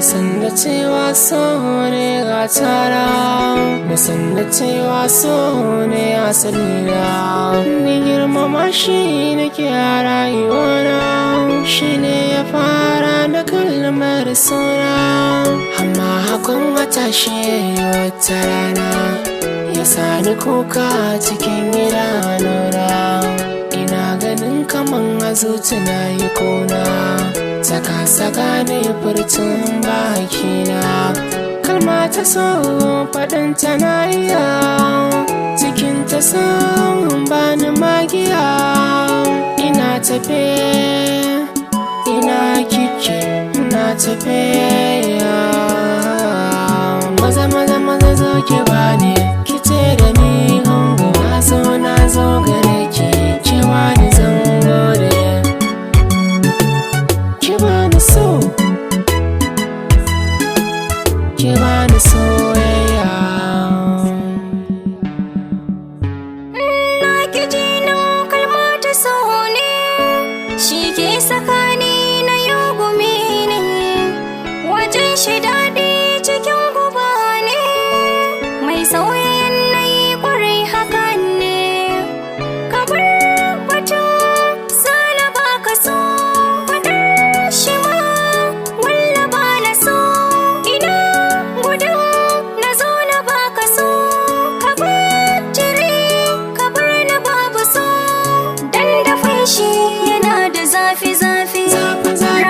san da cewa so ne gatara, na san da cewa so ne asalina. Ni girmama shi nake a rayuwana, shi ne ya fara da kalmar suna. Amma hakan wata shi wata rana ya sani kuka cikin idanuna. Ina ganin kaman a zuci na yi kuna, saka ne furtun bakina. Kalma ta so faɗin tana iya, cikin ta son bani magiya. Ina tafe, ina kike, ina tafe. Maza zo ki bani, ki ce da ni hango. Na zo gare ki, ki bani zango da ki bani so, ki bani soyayya. Na ki jinin kalma ta so ne, shi ke sakani na yau gumi ne. Wajen shi daɗi cikin guba ne, mai sauya yanayi ƙwarai hakan ne. Ka bar batun sana baka so, faɗar shi ma walla ba na so. Ina gudun na zo na baka so, ka bar jiri ka bar na babu so. Dan dafin shi yana da zafi-zafi,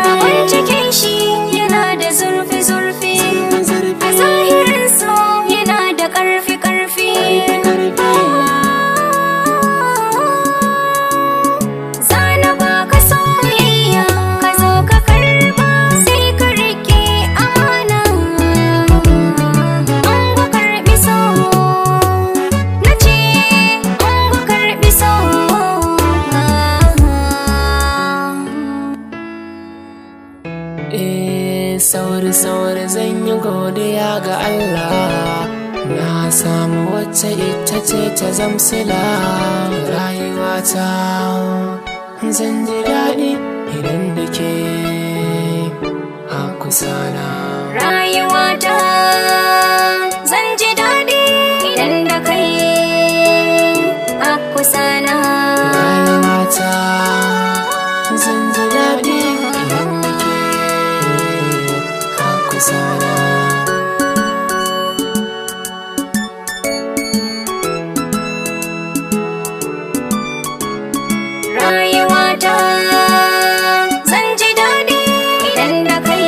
rawan cikin shi yana da zurfi-zurfi. A zahirin so yana da ƙarfi-ƙarfi. Zana baka soyayya, ka zo ka karba sai ka rike amana. An karɓi so, na ce an karɓi so. Sauri zan yi godiya ga Allah, na samu wacce ita ce ta zamsila rayuwata. Zan ji daɗi idan da ke a kusa na. Rayuwata zan ji daɗi idan da kai a kusa na. Rayuwata zan ji daɗi idan da ke a kusa na. Rayuwata zan ji daɗi idan da kai